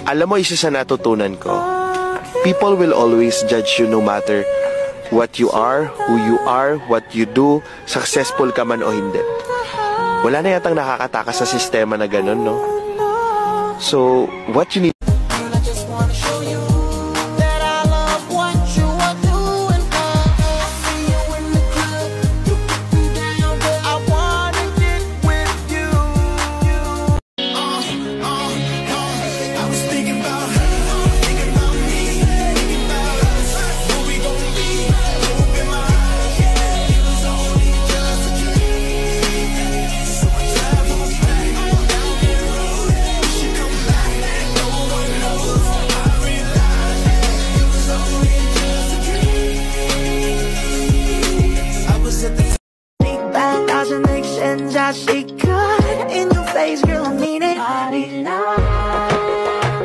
Alam mo, isa sa natutunan ko, people will always judge you no matter what you are, who you are, what you do, successful ka man o hindi. Wala na yatang nakakatakas sa sistema na ganun, no? So, what you need...